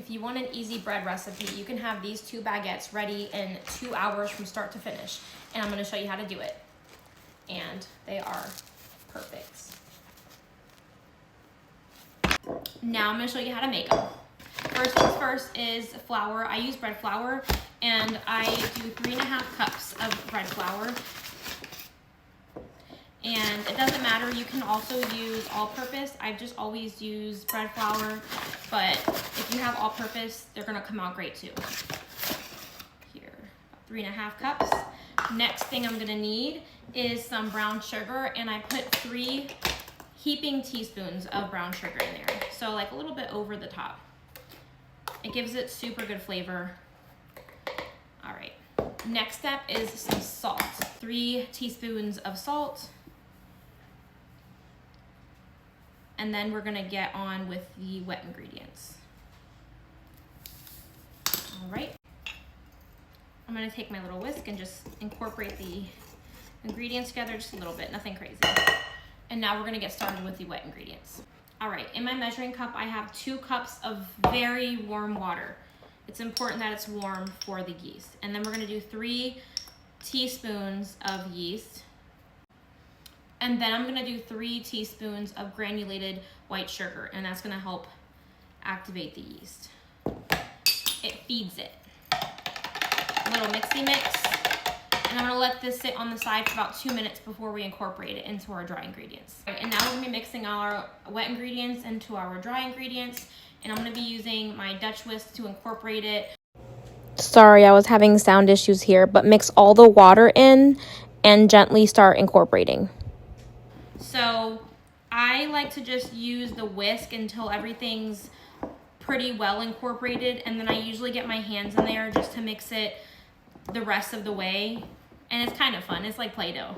if you want an easy bread recipe, you can have these 2 baguettes ready in 2 hours from start to finish. And I'm gonna show you how to do it. And they are perfect. Now I'm gonna show you how to make them. First things first is flour. I use bread flour, and I do 3.5 cups of bread flour. And it doesn't matter, you can also use all-purpose. I've just always used bread flour, but if you have all-purpose, they're gonna come out great too. Here, 3.5 cups. Next thing I'm gonna need is some brown sugar, and I put 3 heaping teaspoons of brown sugar in there. So like a little bit over the top. It gives it super good flavor. All right, next step is some salt. 3 teaspoons of salt. And then we're gonna get on with the wet ingredients. All right. I'm gonna take my little whisk and just incorporate the ingredients together just a little bit, nothing crazy. And now we're gonna get started with the wet ingredients. All right, in my measuring cup, I have 2 cups of very warm water. It's important that it's warm for the yeast. And then we're gonna do 3 teaspoons of yeast. And then I'm gonna do 3 teaspoons of granulated white sugar, and that's gonna help activate the yeast. It feeds it. A little mixy mix. And I'm gonna let this sit on the side for about 2 minutes before we incorporate it into our dry ingredients. Right, and now we're gonna be mixing our wet ingredients into our dry ingredients, and I'm gonna be using my Dutch whisk to incorporate it. Sorry, I was having sound issues here, but mix all the water in and gently start incorporating. So I like to just use the whisk until everything's pretty well incorporated, and then I usually get my hands in there just to mix it the rest of the way. And it's kind of fun, it's like Play-Doh.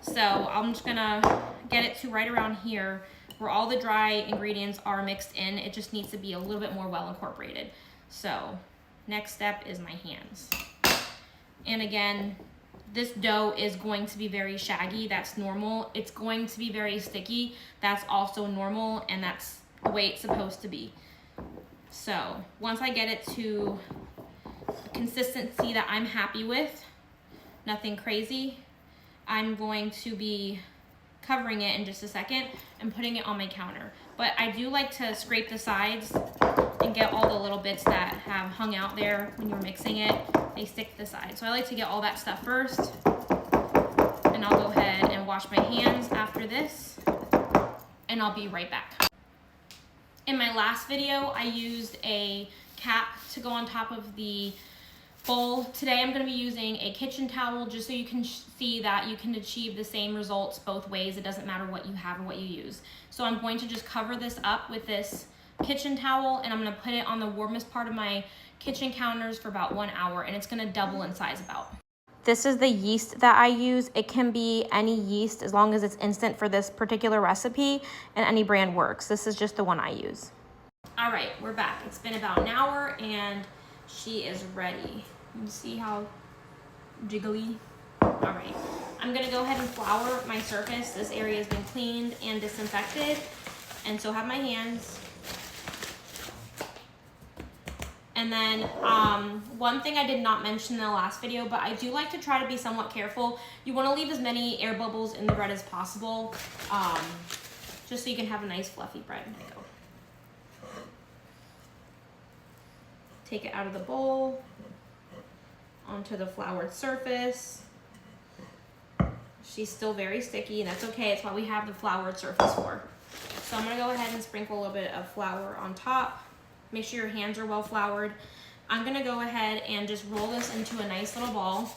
So I'm just gonna get it to right around here where all the dry ingredients are mixed in. It just needs to be a little bit more well incorporated. So next step is my hands. And again, this dough is going to be very shaggy, that's normal. It's going to be very sticky, that's also normal, and that's the way it's supposed to be. So once I get it to a consistency that I'm happy with, nothing crazy, I'm going to be covering it in just a second and putting it on my counter. But I do like to scrape the sides and get all the little bits that have hung out there when you're mixing it. They stick to the side. So I like to get all that stuff first. And I'll go ahead and wash my hands after this. And I'll be right back. In my last video, I used a cap to go on top of the bowl. Today I'm going to be using a kitchen towel just so you can see that you can achieve the same results both ways. It doesn't matter what you have or what you use. So I'm going to just cover this up with this kitchen towel, and I'm going to put it on the warmest part of my kitchen counters for about 1 hour, and it's going to double in size about. This is the yeast that I use. It can be any yeast as long as it's instant for this particular recipe, and any brand works. This is just the one I use. All right, we're back. It's been about an hour and she is ready. You see how jiggly? All right, I'm gonna go ahead and flour my surface. This area has been cleaned and disinfected, and so have my hands. And then one thing I did not mention in the last video, but I do like to try to be somewhat careful. You want to leave as many air bubbles in the bread as possible, just so you can have a nice fluffy bread. There you go. Take it out of the bowl, onto the floured surface. She's still very sticky, and that's okay. It's what we have the floured surface for. So I'm gonna go ahead and sprinkle a little bit of flour on top. Make sure your hands are well floured. I'm gonna go ahead and just roll this into a nice little ball.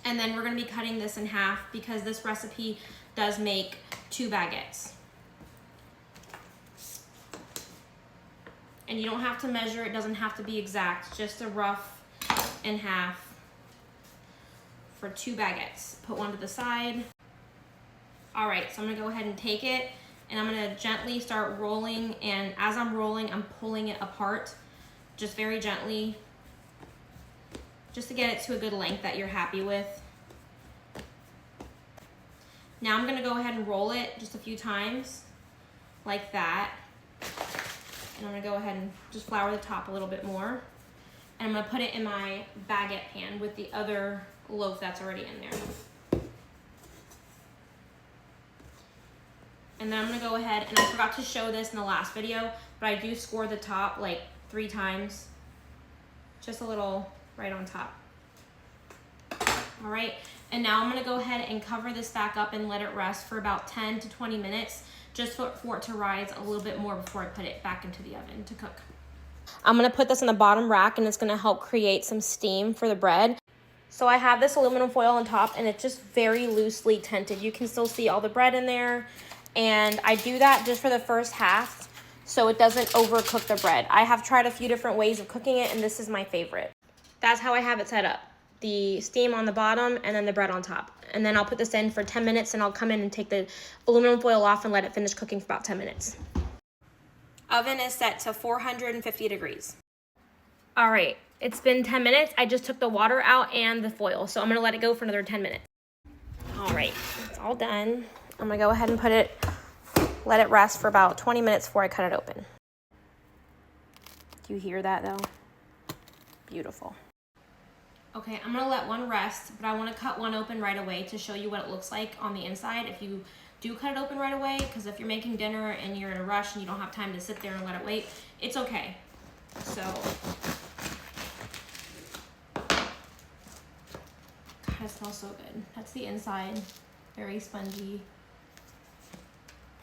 And then we're gonna be cutting this in half because this recipe does make 2 baguettes. And you don't have to measure, it doesn't have to be exact, just a rough in half for 2 baguettes. Put one to the side. All right, so I'm gonna go ahead and take it, and I'm gonna gently start rolling, and as I'm rolling, I'm pulling it apart, just very gently, just to get it to a good length that you're happy with. Now I'm gonna go ahead and roll it just a few times, like that. And I'm gonna go ahead and just flour the top a little bit more. And I'm gonna put it in my baguette pan with the other loaf that's already in there. And then I'm gonna go ahead, and I forgot to show this in the last video, but I do score the top like 3 times. Just a little right on top. All right, and now I'm gonna go ahead and cover this back up and let it rest for about 10 to 20 minutes, just for it to rise a little bit more before I put it back into the oven to cook. I'm gonna put this on the bottom rack, and it's gonna help create some steam for the bread. So I have this aluminum foil on top, and it's just very loosely tinted. You can still see all the bread in there, and I do that just for the first half so it doesn't overcook the bread. I have tried a few different ways of cooking it, and this is my favorite. That's how I have it set up. The steam on the bottom and then the bread on top. And then I'll put this in for 10 minutes, and I'll come in and take the aluminum foil off and let it finish cooking for about 10 minutes. Oven is set to 450 degrees. All right, it's been 10 minutes. I just took the water out and the foil, so I'm gonna let it go for another 10 minutes. All right, it's all done. I'm gonna go ahead and let it rest for about 20 minutes before I cut it open. Do you hear that though? Beautiful. Okay, I'm gonna let one rest, but I wanna cut one open right away to show you what it looks like on the inside if you do cut it open right away, because if you're making dinner and you're in a rush and you don't have time to sit there and let it wait, it's okay. So, God, it smells so good. That's the inside, very spongy.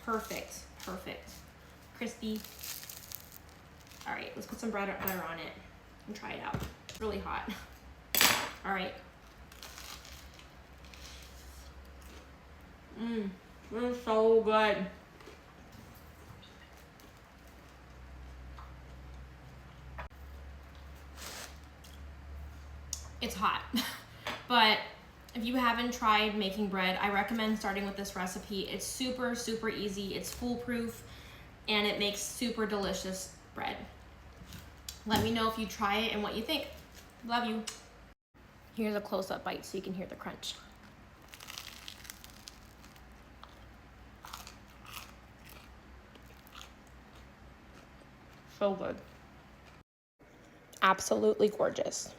Perfect, perfect. Crispy. All right, let's put some butter on it and try it out. It's really hot. All right. This is so good. It's hot, but if you haven't tried making bread, I recommend starting with this recipe. It's super, super easy. It's foolproof, and it makes super delicious bread. Let me know if you try it and what you think. Love you. Here's a close-up bite so you can hear the crunch. So good. Absolutely gorgeous.